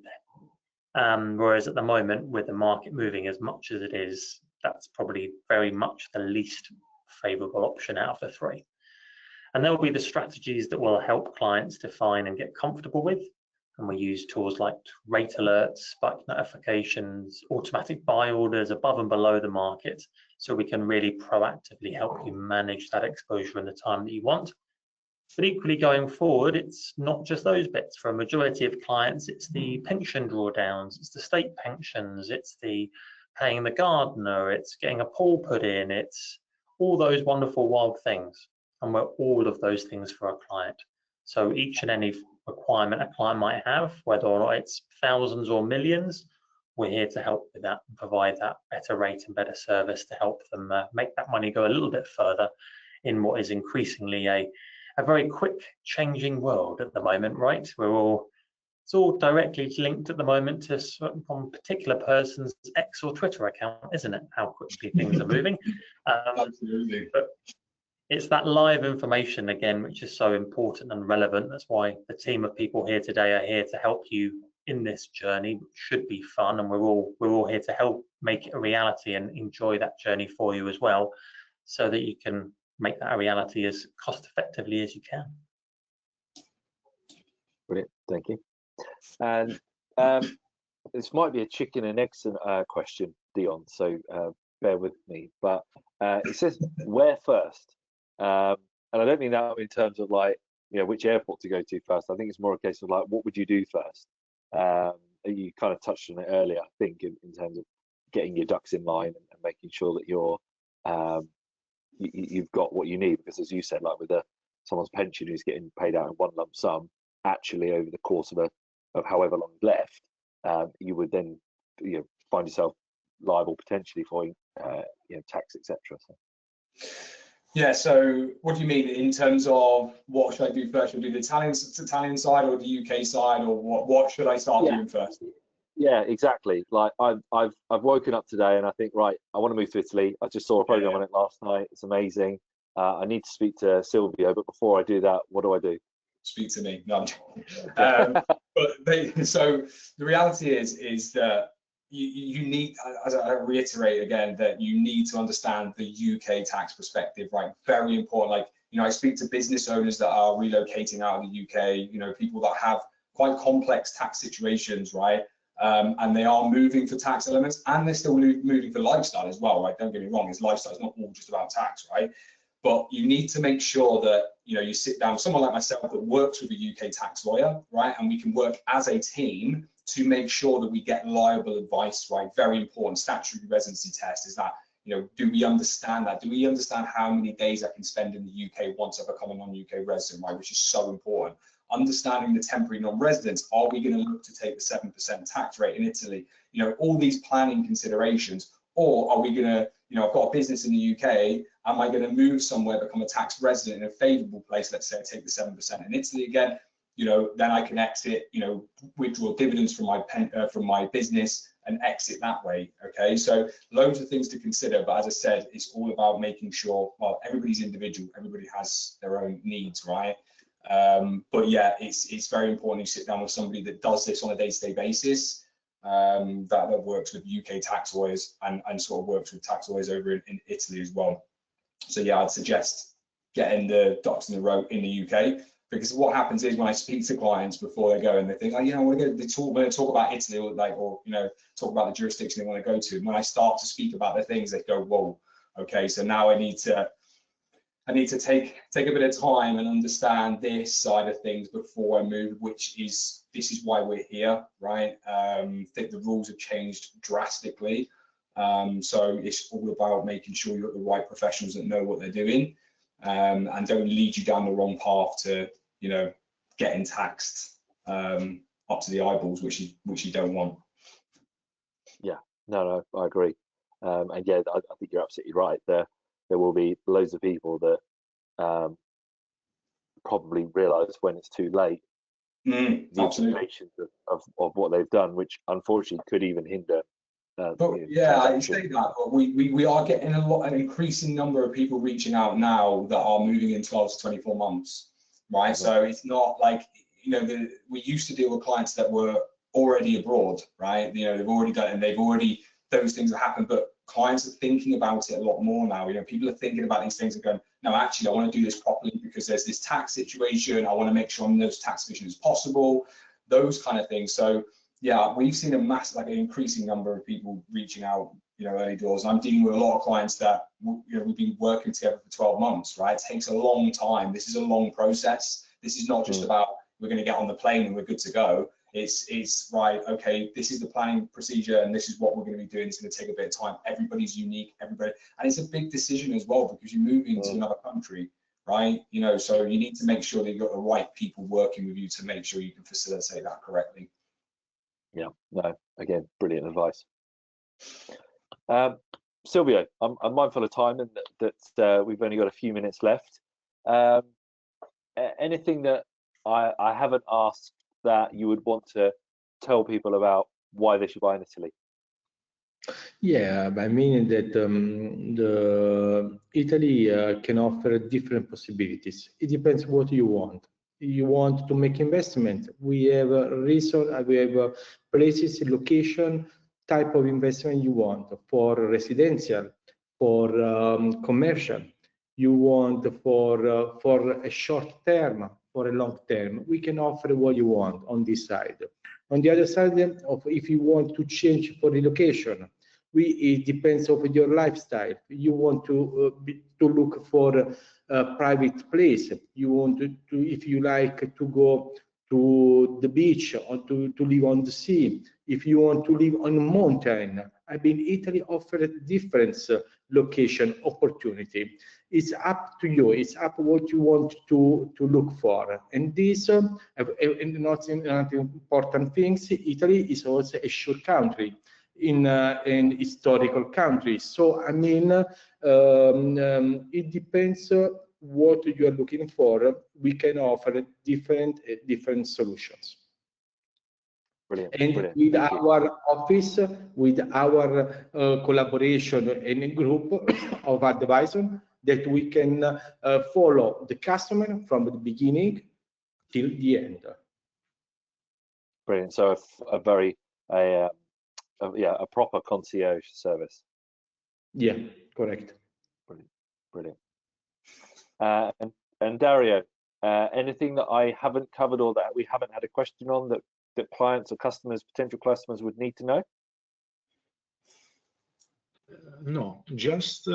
then. Whereas at the moment, with the market moving as much as it is, that's probably very much the least favorable option out of the three. And there will be the strategies that will help clients define and get comfortable with. And we use tools like rate alerts, spike notifications, automatic buy orders above and below the market, so we can really proactively help you manage that exposure in the time that you want. But equally going forward, it's not just those bits. For a majority of clients, it's the pension drawdowns, it's the state pensions, it's the paying the gardener, it's getting a pool put in, it's all those wonderful wild things. And we're all of those things for our client. So each and any requirement a client might have, whether or not it's thousands or millions, we're here to help with that and provide that better rate and better service to help them make that money go a little bit further in what is increasingly a very quick changing world at the moment, right? It's all directly linked at the moment to one particular person's X or Twitter account, isn't it? How quickly things are moving. Absolutely. But it's that live information again, which is so important and relevant. That's why the team of people here today are here to help you in this journey, which should be fun, and we're all here to help make it a reality and enjoy that journey for you as well, so that you can make that a reality as cost effectively as you can. Brilliant, thank you. And this might be a chicken and eggs question, Dion, so bear with me. But it says where first, and I don't mean that in terms of like, you know, which airport to go to first. I think it's more a case of like, what would you do first? You kind of touched on it earlier, I think, in terms of getting your ducks in line and making sure that you're you've got what you need, because as you said, like with someone's pension who's getting paid out in one lump sum, actually over the course of however long left, you would then, you know, find yourself liable potentially for you know, tax, etc. So. Yeah, so what do you mean in terms of what should I do first? Should I do the Italian side or the UK side, or what should I start doing first? Yeah, exactly. Like I've woken up today and I think, right, I want to move to Italy. I just saw a program on it last night. It's amazing. I need to speak to Silvio, but before I do that, what do I do? Speak to me. No, so the reality is that you need, as I reiterate again, that you need to understand the UK tax perspective, right? Very important. Like, you know, I speak to business owners that are relocating out of the UK, you know, people that have quite complex tax situations, right? And they are moving for tax elements, and they're still moving for lifestyle as well, right? Don't get me wrong, it's lifestyle, it's not all just about tax, right? But you need to make sure that, you know, you sit down with someone like myself that works with a UK tax lawyer, right? And we can work as a team to make sure that we get liable advice, right? Very important. Statutory residency test is that, you know, do we understand that? Do we understand how many days I can spend in the UK once I become a non-UK resident, right? Which is so important. Understanding the temporary non-residents, are we going to look to take the 7% tax rate in Italy? You know, all these planning considerations. Or are we going to, you know, I've got a business in the UK, am I going to move somewhere, become a tax resident in a favourable place? Let's say I take the 7% in Italy again, you know, then I can exit, you know, withdraw dividends from my business and exit that way. Okay, so loads of things to consider, but as I said, it's all about making sure, well, everybody's individual, everybody has their own needs, right? But yeah, it's very important you sit down with somebody that does this on a day-to-day basis, that works with UK tax lawyers and sort of works with tax lawyers over in Italy as well. So yeah, I'd suggest getting the ducks in a row in the UK, because what happens is when I speak to clients before they go and they think, oh, you know, I want to go, they talk about Italy, or like, or you know, talk about the jurisdiction they want to go to. And when I start to speak about the things, they go, whoa, okay, so now I need to take a bit of time and understand this side of things before I move, this is why we're here, right? I think the rules have changed drastically. So it's all about making sure you've got the right professionals that know what they're doing, and don't lead you down the wrong path to, you know, getting taxed up to the eyeballs, which you don't want. Yeah, no, I agree. And yeah, I think you're absolutely right. There will be loads of people that probably realise when it's too late the implications of what they've done, which unfortunately could even hinder. But yeah, I say that, but we are getting an increasing number of people reaching out now that are moving in 12 to 24 months, right? Mm-hmm. So it's not like, you know, we used to deal with clients that were already abroad, right? You know, they've already done it and those things have happened, but clients are thinking about it a lot more now. You know, people are thinking about these things and going, no, actually, I want to do this properly because there's this tax situation. I want to make sure I'm in as tax efficient as possible, those kind of things. So yeah, we've seen a massive, like an increasing number of people reaching out, you know, early doors. And I'm dealing with a lot of clients that, you know, we've been working together for 12 months, right? It takes a long time. This is a long process. This is not just about, we're going to get on the plane and we're good to go. It's right, okay, this is the planning procedure and this is what we're going to be doing. It's going to take a bit of time. Everybody's unique, and it's a big decision as well, because you're moving to another country, right? You know, so you need to make sure that you've got the right people working with you to make sure you can facilitate that correctly. Yeah, no, again, brilliant advice. Silvio, I'm mindful of time and that we've only got a few minutes left. Anything that I haven't asked that you would want to tell people about why they should buy in Italy? Yeah, I mean that Italy can offer different possibilities. It depends what you want. You want to make investment. We have a reason. We have places, location, type of investment you want for residential, for commercial. you want for a short term, for a long term, we can offer what you want on this side. On the other side, if you want to change for relocation, it depends on your lifestyle. You want to look for a private place. You want to, if you like to go to the beach or to live on the sea. If you want to live on a mountain, I mean, Italy offers different location opportunity. It's up to you. It's up what you want to look for. And this, and not important things, Italy is also a sure country in an historical country. So, I mean, it depends what you are looking for. We can offer different solutions. Brilliant. And Brilliant. with our office, with our collaboration in a group of advisors, that we can follow the customer from the beginning till the end. Brilliant. So a very a proper concierge service. Yeah, correct. Brilliant. And Dario, anything that I haven't covered or that we haven't had a question on that clients or customers, potential customers would need to know? No, just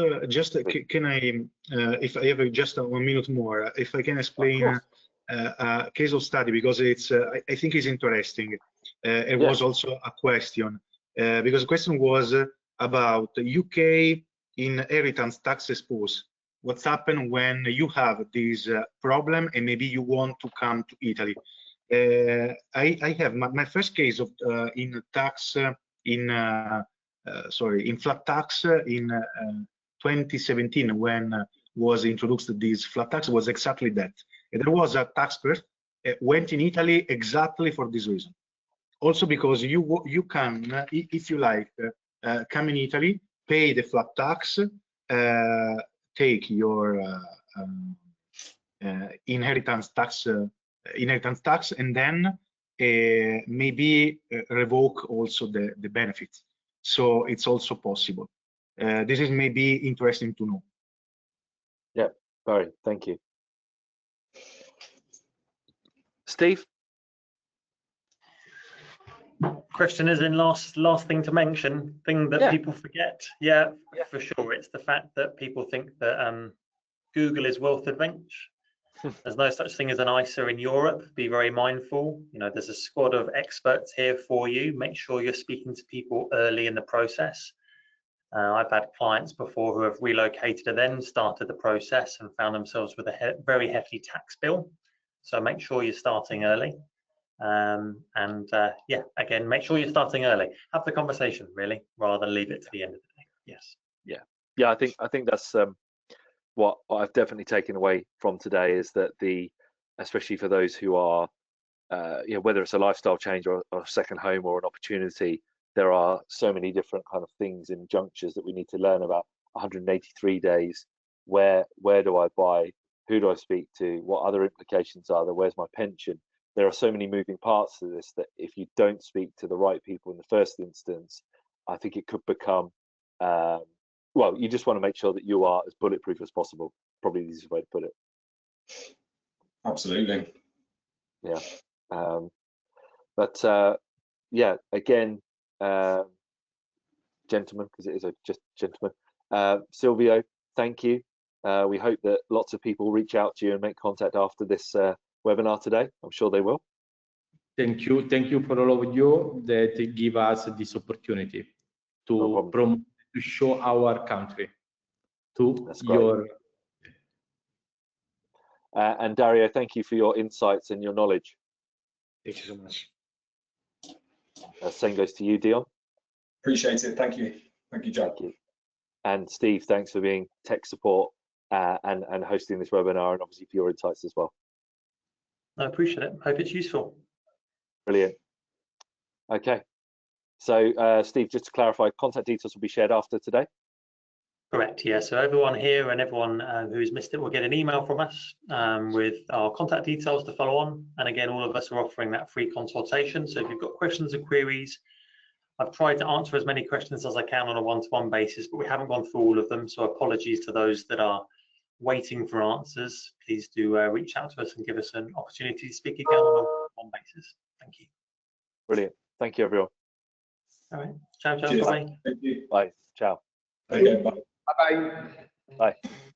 can I, if I have just 1 minute more, if I can explain a case of study, because it's I think it's interesting. It was also a question, because the question was about UK inheritance tax expose. What's happened when you have this problem and maybe you want to come to Italy? I have my first case of in tax in flat tax in 2017, when was introduced this flat tax, was exactly that. And there was a taxpayer went in Italy exactly for this reason. Also because you can, if you like, come in Italy, pay the flat tax, take your inheritance tax, and then maybe revoke also the benefits. So it's also possible. This is maybe interesting to know. Yeah, very. Thank you. Steve? Question is in last thing to mention, thing that people forget. Yeah, for sure. It's the fact that people think that Google is wealth adventure. There's no such thing as an ISA in Europe. Be very mindful. You know, there's a squad of experts here for you. Make sure you're speaking to people early in the process. I've had clients before who have relocated and then started the process and found themselves with a very hefty tax bill. So make sure you're starting early. Yeah, again, make sure you're starting early. Have the conversation really, rather than leave it to the end of the day. Yes. Yeah. I think that's what I've definitely taken away from today, is that especially for those who are, whether it's a lifestyle change or a second home or an opportunity, there are so many different kind of things in junctures that we need to learn about. 183 days. Where do I buy? Who do I speak to? What other implications are there? Where's my pension? There are so many moving parts to this that if you don't speak to the right people in the first instance, I think it could become, well, you just want to make sure that you are as bulletproof as possible. Probably the easiest way to put it. Absolutely. Yeah. Yeah, again, gentlemen, because it is just gentlemen. Silvio, thank you. We hope that lots of people reach out to you and make contact after this webinar today. I'm sure they will. Thank you for all of you that give us this opportunity to promote, to show our country to your. And Dario, thank you for your insights and your knowledge. Thank you so much. Same goes to you, Dion. Appreciate it. Thank you. Thank you, John. Thank you. And Steve, thanks for being tech support and hosting this webinar, and obviously for your insights as well. I appreciate it. Hope it's useful. Brilliant. Okay. So, Steve, just to clarify, contact details will be shared after today? Correct, yeah. So everyone here and everyone who's missed it will get an email from us with our contact details to follow on. And again, all of us are offering that free consultation. So if you've got questions and queries, I've tried to answer as many questions as I can on a one-to-one basis, but we haven't gone through all of them. So apologies to those that are waiting for answers, please do reach out to us and give us an opportunity to speak again on a one basis. Thank you. Brilliant. Thank you, everyone. All right. Ciao, ciao. Cheers. Bye-bye. Thank you. Bye. Ciao. Okay, bye. Bye bye. Bye.